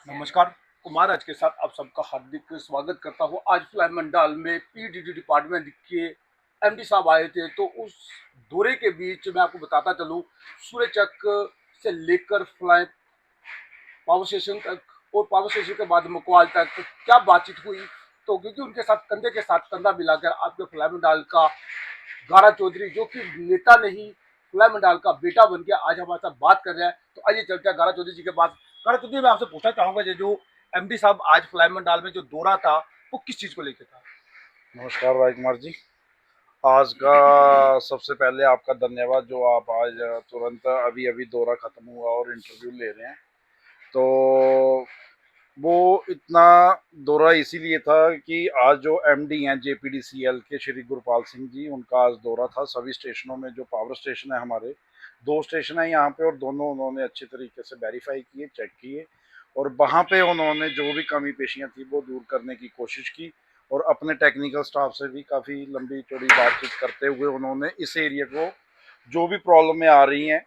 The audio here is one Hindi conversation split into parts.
नमस्कार। कुमार आज के साथ आप सबका हार्दिक स्वागत करता हूँ। आज फ्लाई मंडाल में पीडीडी डिपार्टमेंट के एमडी साहब आए थे, तो उस दौरे के बीच मैं आपको बताता चलूँ, सूर्यचक से लेकर फ्लाई पावर स्टेशन तक और पावर स्टेशन के बाद मकवाल तक क्या बातचीत हुई। तो क्योंकि उनके साथ कंधे के साथ कंधा मिलाकर आपके फ्लाई मंडाल का गारा चौधरी, जो कि नेता नहीं फ्लाई मंडाल का बेटा बन गया, आज हमारे साथ बात कर रहे हैं। तो आइए चलते हैं गारा चौधरी जी के पास। गारा चौधरी, मैं आपसे पूछना चाहूंगा, जो एमडी साहब आज फ्लाई मंडाल में जो दौरा था, वो किस चीज को लेकर था? नमस्कार भाई कुमार जी। आज का सबसे पहले आपका धन्यवाद जो आप आज तुरंत अभी अभी दौरा ख़त्म हुआ और इंटरव्यू ले रहे हैं। तो वो इतना दौरा इसीलिए था कि आज जो एमडी हैं जेपीडीसीएल के श्री गुरपाल सिंह जी, उनका आज दौरा था सभी स्टेशनों में। जो पावर स्टेशन है हमारे, दो स्टेशन है यहाँ पे, और दोनों उन्होंने अच्छे तरीके से वेरीफाई किए, चेक किए, और वहाँ पे उन्होंने जो भी कमी पेशियाँ थी वो दूर करने की कोशिश की। और अपने टेक्निकल स्टाफ से भी काफ़ी लंबी चौड़ी बातचीत करते हुए उन्होंने इस एरिया को जो भी प्रॉब्लमें आ रही हैं,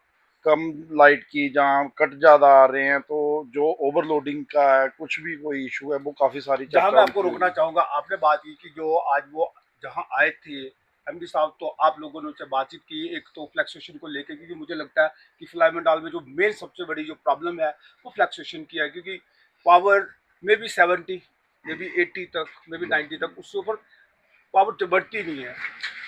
कम लाइट की, जहाँ कट ज़्यादा आ रहे हैं, तो जो ओवरलोडिंग का है, कुछ भी कोई इशू है, वो काफ़ी सारी जहां चर्चा मैं आपको उनकी रोकना हुई। चाहूंगा, आपने बात की कि जो आज वो जहां आए थे एमडी साहब, तो आप लोगों ने उनसे बातचीत की, एक तो फ्लैक्सेशन को लेकर, क्योंकि मुझे लगता है कि फ्लाई मंडाल में जो मेन सबसे बड़ी जो प्रॉब्लम है वो फ्लैक्सेशन की है, क्योंकि पावर में भी 70, में भी 80 तक, में भी 90 तक, उससे ऊपर पावर बढ़ती नहीं है।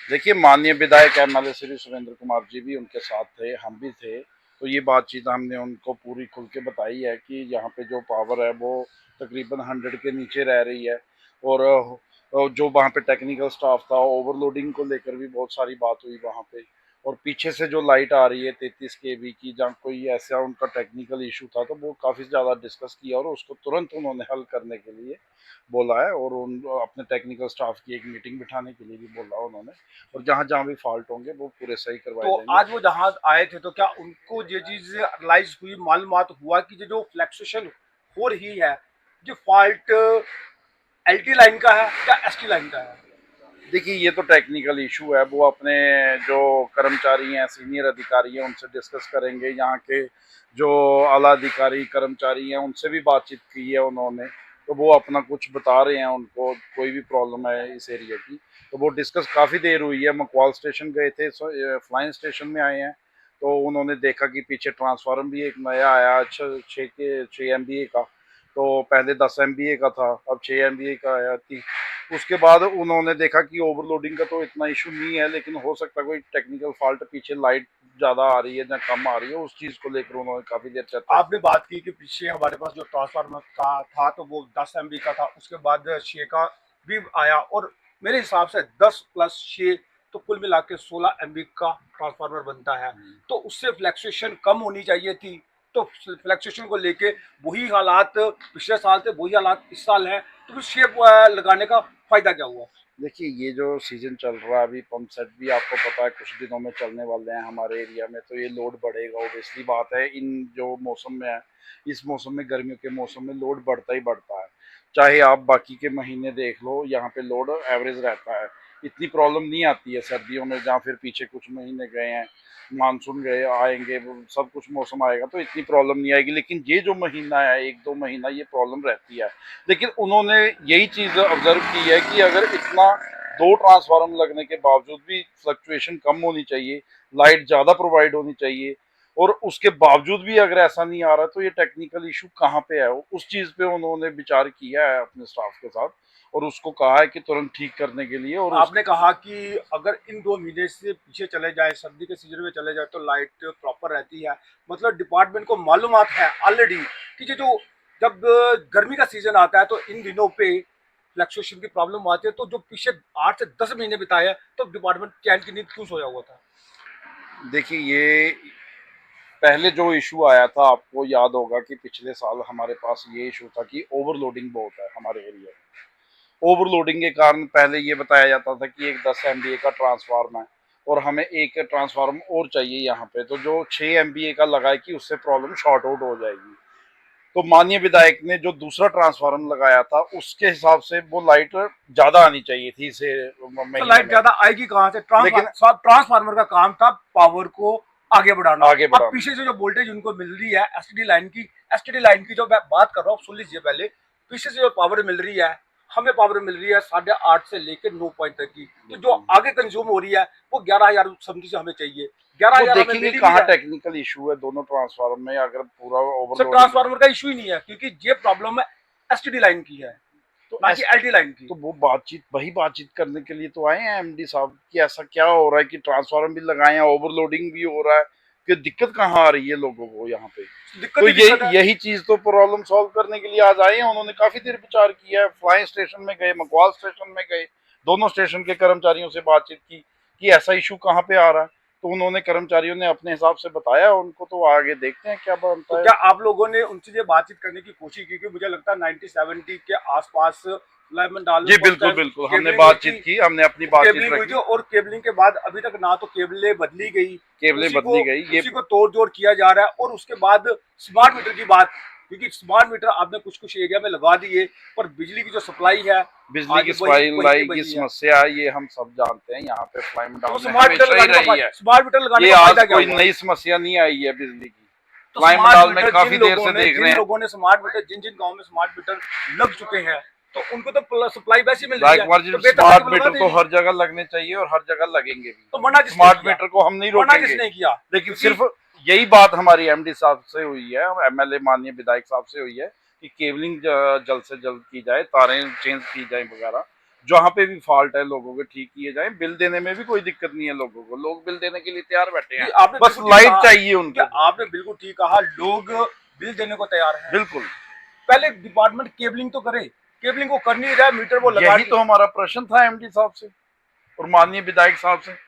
देखिए, माननीय विधायक एमएलए श्री सुरेंद्र कुमार जी भी उनके साथ थे, हम भी थे। तो ये बातचीत हमने उनको पूरी खुल के बताई है कि यहाँ पे जो पावर है वो तकरीबन 100 के नीचे रह रही है। और जो वहाँ पे टेक्निकल स्टाफ था, ओवरलोडिंग को लेकर भी बहुत सारी बात हुई वहाँ पे। और पीछे से जो लाइट आ रही है 33 kV की, जहाँ कोई ऐसा उनका टेक्निकल इशू था, तो वो काफ़ी ज़्यादा डिस्कस किया और उसको तुरंत उन्होंने हल करने के लिए बोला है। और उन अपने टेक्निकल स्टाफ की एक मीटिंग बिठाने के लिए भी बोला उन्होंने। और जहाँ जहाँ भी फॉल्ट होंगे वो पूरे सही करवाए तो जाएंगे। आज वो जहां आए थे, तो क्या उनको ये चीज रियलाइज हुई, मालूमात हुआ कि जो फ्लैक्सेशन हो रही है, जो फॉल्ट एलटी लाइन का है या एसटी लाइन का है? देखिए, ये तो टेक्निकल इशू है, वो अपने जो कर्मचारी हैं, सीनियर अधिकारी हैं, उनसे डिस्कस करेंगे। यहाँ के जो आला अधिकारी कर्मचारी हैं, उनसे भी बातचीत की है उन्होंने, तो वो अपना कुछ बता रहे हैं। उनको कोई भी प्रॉब्लम है इस एरिया की, तो वो डिस्कस काफ़ी देर हुई है। मकवाल स्टेशन गए थे, फ्लाइन स्टेशन में आए हैं, तो उन्होंने देखा कि पीछे ट्रांसफार्मर भी एक नया आया, 6 MVA का। तो पहले 10 MVA का था, अब 6 MVA का आया थी। उसके बाद उन्होंने देखा कि ओवरलोडिंग का तो इतना इशू नहीं है, लेकिन हो सकता है कोई टेक्निकल फॉल्ट, पीछे लाइट ज़्यादा आ रही है या कम आ रही है, उस चीज़ को लेकर उन्होंने काफ़ी देर चर्चा आपने की। बात की कि पीछे हमारे पास जो ट्रांसफार्मर का था, तो वो 10 MB का था, उसके बाद 6 का भी आया, और मेरे हिसाब से 10 + 6, तो कुल मिला के 16 MB का ट्रांसफार्मर बनता है। तो उससे फ्लैक्चुएशन कम होनी चाहिए थी। तो फ्लैक्चुएशन को लेके वही हालात पिछले साल थे, वही हालात इस साल है, तो फिर शेप लगाने का फायदा क्या हुआ? देखिए, ये जो सीजन चल रहा है अभी, पंप सेट भी आपको पता है कुछ दिनों में चलने वाले हैं हमारे एरिया में, तो ये लोड बढ़ेगा, ओबियसली बात है। इन जो मौसम में है, इस मौसम में, गर्मियों के मौसम में लोड बढ़ता ही बढ़ता है। चाहे आप बाकी के महीने देख लो, यहाँ पे लोड एवरेज रहता है। इतनी प्रॉब्लम नहीं आती है सर्दियों में, जहाँ फिर पीछे कुछ महीने गए हैं, मानसून गए आएंगे, वो सब कुछ मौसम आएगा तो इतनी प्रॉब्लम नहीं आएगी। लेकिन ये जो महीना है, 1-2 महीना, ये प्रॉब्लम रहती है। लेकिन उन्होंने यही चीज़ ऑब्जर्व की है कि अगर इतना, दो ट्रांसफार्मर लगने के बावजूद भी फ्लक्चुएशन कम होनी चाहिए, लाइट ज़्यादा प्रोवाइड होनी चाहिए, और उसके बावजूद भी अगर ऐसा नहीं आ रहा, तो ये टेक्निकल इशू कहाँ पे है। उस चीज़ पे उन्होंने विचार किया है अपने स्टाफ के साथ, और उसको कहा है कि तुरंत ठीक करने के लिए। और उस आपने कहा कि अगर इन 2 महीने से पीछे चले जाए, सर्दी के सीजन में चले जाए, तो लाइट प्रॉपर रहती है। मतलब डिपार्टमेंट को मालूमात है ऑलरेडी कि ये जो जब गर्मी का सीजन आता है, तो इन दिनों पे फ्लक्चुएशन की प्रॉब्लम आती है। तो जो पीछे 8 से 10 महीने बिताए हैं, तो डिपार्टमेंट चैन की नींद क्यों सोया हुआ था? देखिए, ये पहले जो इशू आया था, आपको याद होगा कि पिछले साल हमारे पास ये इशू था कि ओवरलोडिंग बहुत है हमारे एरिया में। ओवरलोडिंग के कारण पहले ये बताया जाता था कि एक 10 MVA का ट्रांसफार्मर है, और हमें एक ट्रांसफार्मर और चाहिए यहाँ पे, तो जो 6 MVA का लगा है कि उससे प्रॉब्लम शॉर्ट आउट हो जाएगी। तो माननीय विधायक ने जो दूसरा ट्रांसफार्मर लगाया था, उसके हिसाब से वो लाइट ज्यादा आनी चाहिए थी इसे तो महीने लाइट में। ज्यादा आएगी कहाँ से? लेकिन ट्रांसफार्मर का काम था पावर को आगे बढ़ाना। अब बढ़ाना। पीछे से जो वोल्टेज उनको मिल रही है एसटीडी लाइन की जो मैं बात कर रहा हूँ, सुन लीजिए पहले। पीछे से जो पावर मिल रही है, हमें पावर मिल रही है 8.5 से लेकर 9 पॉइंट तक की। तो जो आगे कंज्यूम हो रही है वो 11,000 समझी से हमें चाहिए। वो 11,000 हमें देखेंगे मिली भी कहाँ है। टेक्निकल इशू है दोनों ट्रांसफार्मर में, अगर पूरा सर ओवरलोडिंग। ट्रांसफार्मर का इशू ही नहीं है, क्योंकि ये प्रॉब्लम है एसटीडी लाइन की है, तो ना कि ऐस एलटी लाइन की। तो वो बातचीत वही बातचीत करने के लिए तो आए हैं एमडी साहब कि ऐसा क्या हो रहा है कि ट्रांसफार्मर भी लगाए हैं, ओवरलोडिंग भी हो रहा है, कि दिक्कत कहाँ आ रही है लोगों को यहाँ पे। दिक्कत तो ही दिक्कत है। यही चीज तो प्रॉब्लम सॉल्व करने के लिए आज आए हैं। उन्होंने काफी देर विचार किया है, फ्लाइंग स्टेशन में गए, मकवाल स्टेशन में गए, दोनों स्टेशन के कर्मचारियों से बातचीत की कि ऐसा इशू कहाँ पे आ रहा है। तो उन्होंने कर्मचारियों ने अपने हिसाब से बताया उनको, तो आगे देखते हैं क्या तो बनता है। क्या आप लोगों ने उनसे ये बातचीत करने की कोशिश की? क्योंकि मुझे लगता है 1970 के आसपास लेमन डाल में जी फर्स्ट बिल्कुल टाइम बिल्कुल, हमने केबलिंग हुई बातचीत थी। की, हमने अपनी बातचीत केबलिंग हुई थी, रखी। और केबलिंग के बाद अभी तक ना तो केबलें बदली गई, केबलें उसी को बदली गई, ये उसी को तोड़ जोड़ किया जा रहा है। और उसके बाद स्मार्ट मीटर की बात, क्योंकि स्मार्ट मीटर आपने कुछ कुछ एरिया में लगा दिए, पर बिजली की जो सप्लाई है बिजली की आज वही वही सप्लाई की की वही है। समस्या है, ये हम सब जानते हैं। यहाँ पे फ्लाइम तो डाउन में स्मार्ट मीटर हमेशा ही लगाने का रही है, स्मार्ट मीटर लगाने ये का आज फायदा क्या कोई हुआ? नई समस्या नहीं आई है बिजली की। तो फ्लाइम स्मार्ट डाउन में मीटर काफी देर से देख रहे जिन हैं। लोगों ने स्मार्ट मीटर जिन गांव में स्मार्ट मीटर लग चुके हैं, तो उनको तो सप्लाई वैसी मिल रही है, राजकुमार जी, तो बेहतर स्मार्ट लगा मीटर तो देंगे। हर जगह लगने चाहिए और हर जगह लगेंगे भी। तो मना किसने स्मार्ट किया? मीटर को हम नहीं मना रोकेंगे, किसने किया? लेकिन क्योंकि सिर्फ यही बात हमारी एमडी साहब से हुई है, एमएलए माननीय विधायक साहब से हुई है कि केबलिंग जल्द से जल्द की जाए, तारें चेंज की जाए वगैरह, जहाँ पे भी फॉल्ट है लोगों के ठीक किए जाए। बिल देने में भी कोई दिक्कत नहीं है लोगों को, लोग बिल देने के लिए तैयार बैठे हैं, आपने बस बिल्कुल ठीक लाइट कहा, चाहिए क्या उनको। आपने बिल्कुल ठीक कहा, लोग बिल देने को तैयार हैं। बिल्कुल, पहले डिपार्टमेंट केबलिंग तो करे, केबलिंग को कर नहीं रहा है, मीटर वो लगा यही तो हमारा प्रश्न था एमडी साहब से और माननीय विधायक साहब से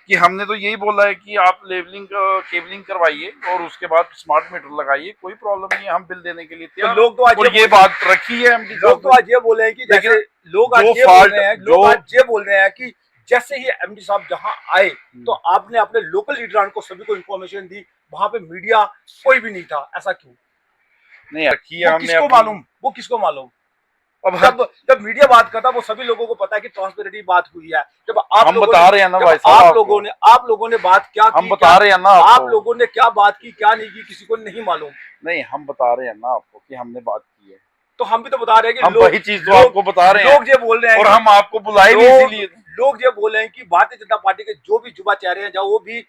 कि हमने तो यही बोला है कि आप लेवलिंग केबलिंग करवाइए और उसके बाद स्मार्ट मीटर लगाइए, कोई प्रॉब्लम नहीं है, हम बिल देने के लिए तो तैयार लोग तो आज और ये बात रखी है एमडी लोग तो साहब आज ये बोले हैं कि ने। जैसे लेकिन लोग आज जो ये बोल फॉल्ट रहे हैं, जो लोग आज ये बोल रहे हैं कि जैसे ही एमडी साहब जहां आए, तो आपने अपने लोकल लीडरान को सभी को इन्फॉर्मेशन दी, वहां पे मीडिया कोई भी नहीं था, ऐसा क्यों? नहीं रखी है वो हमने किसको अपनी। मालूम, वो किसको मालूम? अब जब जब मीडिया बात करता वो सभी लोगों को पता है कि ट्रांसपेरेंटली बात हुई है। जब आप हम लोगों बता ने रहे हैं ना जब भाई साहब आप लोगों ने बात क्या हम की, बता रहे हैं ना आप आपको। लोगों ने क्या बात की क्या नहीं की, किसी को नहीं मालूम। नहीं, हम बता रहे हैं ना आपको कि हमने बात की है, तो हम भी तो बता रहे हैं कि हम वही चीज तो आपको बता रहे हैं लोग ये बोल रहे हैं और कि हम आपको बुलाए भी इसीलिए। लोग ये बोल रहे हैं कि भारतीय जनता पार्टी के जो भी युवा चेहरे हैं, जब वो भी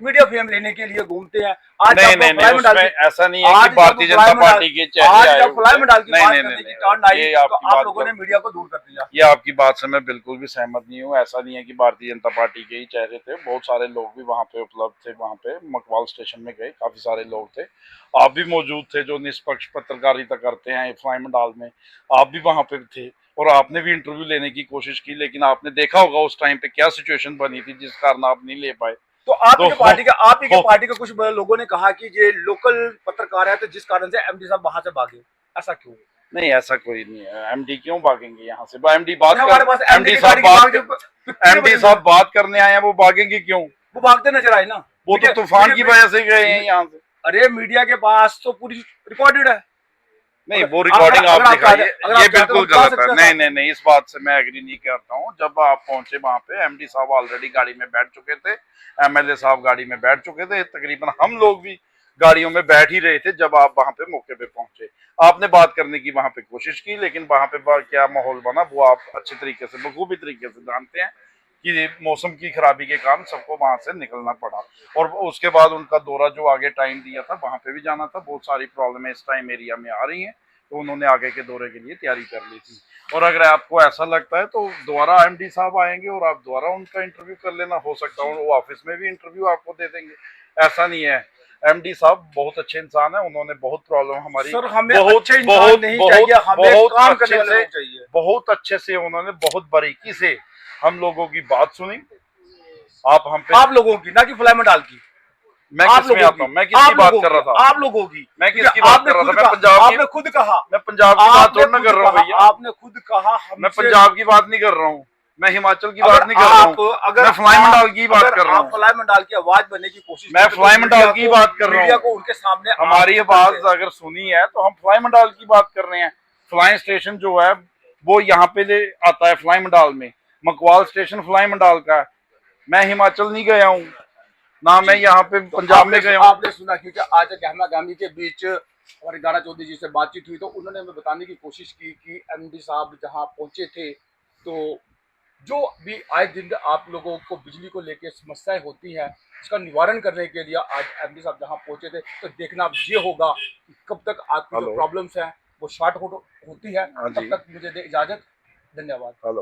मीडिया फेम लेने के लिए घूमते हैं। आज नहीं जब नहीं नहीं, फ्लाई मंडाल उसमें ऐसा नहीं है आज कि भारतीय जब जनता फ्लाई मंडाल- पार्टी के चेहरे आज आए जब फ्लाई हुए मंडाल की नहीं बात नहीं करने नहीं की टर्न आई, ये तो आपकी आप बात लोगों ने मीडिया को दूर कर दिया। ये आपकी बात से मैं बिल्कुल भी सहमत नहीं हूँ। ऐसा नहीं है कि भारतीय जनता पार्टी के ही चेहरे थे, बहुत सारे लोग भी वहाँ पे उपलब्ध थे। वहाँ पे मकवाल स्टेशन में गए, काफी सारे लोग थे, आप भी मौजूद थे जो निष्पक्ष पत्रकारिता करते हैं फ्लाई मंडाल में, आप भी वहाँ पे थे और आपने भी इंटरव्यू लेने की कोशिश की, लेकिन आपने देखा होगा उस टाइम पे क्या सिचुएशन बनी थी जिस कारण आप नहीं ले पाए। तो आप ही के पार्टी के कुछ तो लोगों ने कहा कि ये लोकल पत्रकार है, तो जिस कारण से एमडी साहब वहां से भागे, ऐसा क्यों? नहीं, ऐसा कोई नहीं है। एमडी क्यों भागेंगे यहाँ से? एमडी बात हमारे पास कर एमडी साहब बात करने आए हैं, वो भागेंगे क्यों? वो भागते नजर आए ना, वो तो तूफान की वजह से गए हैं यहाँ से। अरे मीडिया के पास तो पूरी रिकॉर्डेड है। नहीं, वो रिकॉर्डिंग आप दिखाइए, ये बिल्कुल बता गलत है। सकते नहीं हैं। नहीं नहीं, इस बात से मैं एग्री नहीं करता हूँ। जब आप पहुंचे वहां पे, एमडी साहब ऑलरेडी गाड़ी में बैठ चुके थे, एमएलए साहब गाड़ी में बैठ चुके थे, तकरीबन हम लोग भी गाड़ियों में बैठ ही रहे थे जब आप वहां पे मौके पे पहुंचे। आपने बात करने की वहां पे कोशिश की, लेकिन वहां पे क्या माहौल बना वो आप अच्छे तरीके से, बखूबी तरीके से जानते हैं कि मौसम की खराबी के कारण सबको वहां से निकलना पड़ा। और उसके बाद उनका दौरा जो आगे टाइम दिया था वहां पे भी जाना था। बहुत सारी प्रॉब्लमें इस टाइम एरिया में आ रही हैं, तो उन्होंने आगे के दौरे के लिए तैयारी कर ली थी। और अगर आपको ऐसा लगता है तो दोबारा एमडी साहब आएंगे और आप दोबारा उनका इंटरव्यू कर लेना, हो सकता है वो ऑफिस में भी इंटरव्यू आपको दे देंगे। ऐसा नहीं है, एमडी साहब बहुत अच्छे इंसान है, उन्होंने बहुत प्रॉब्लम हमारी सर हमें बहुत अच्छे इंसान नहीं चाहिए, हमें बहुत काम करने अच्छे वाले से लोग चाहिए। बहुत अच्छे से उन्होंने बहुत बारीकी से हम लोगों की बात सुनी। आप हम पे आप लोगों की, ना कि फ्लाई मंडाल की। मैं आप किसमें लोगों आता की, हूँ? मैं किसकी बात कर रहा था? आप लोगों की, मैं क्योंकि किसकी बात आपने कर रहा खुद था? मैं कहा, पंजाब की, आपने खुद कहा, मैं पंजाब की बात आपने थोड़ा ना खुद कर रहा हूँ कहा, भैया। आपने खुद कहा मैं हमसे। पंजाब की बात नहीं कर रहा हूँ, मैं हिमाचल की बात अगर नहीं कर रहा आप हूँ, अगर मैं फ्लाई मंडाल की बात अगर कर रहा आप हूँ। फ्लाई मंडाल की आवाज बनने की कोशिश मैं करते तो फ्लाई मंडाल मीडिया की को- बात कर रहा मीडिया हूँ। को उनके सामने हमारी आप आवाज करते। अगर सुनी है तो हम फ्लाई मंडाल की बात कर रहे हैं। फ्लाई स्टेशन जो है वो यहाँ पे ले आता है फ्लाई मंडाल में, मकवाल स्टेशन फ्लाई मंडाल का है। मैं हिमाचल नहीं गया हूँ, ना मैं यहाँ पे तो पंजाब में गया हूँ। आपने सुना क्योंकि आज गहमा गहमी के बीच हमारे गारा चौधरी जी से बातचीत हुई तो उन्होंने हमें बताने की कोशिश की कि एमडी साहब जहाँ पहुंचे थे तो जो भी आए दिन आप लोगों को बिजली को लेकर समस्याएं होती हैं इसका निवारण करने के लिए आज एमडी साहब जहाँ पहुंचे थे तो देखना अब ये होगा कि कब तक आपकी जो हेलो। प्रॉब्लम्स हैं वो होती है। हाँ तब जी। तक मुझे दे इजाजत। धन्यवाद। हेलो।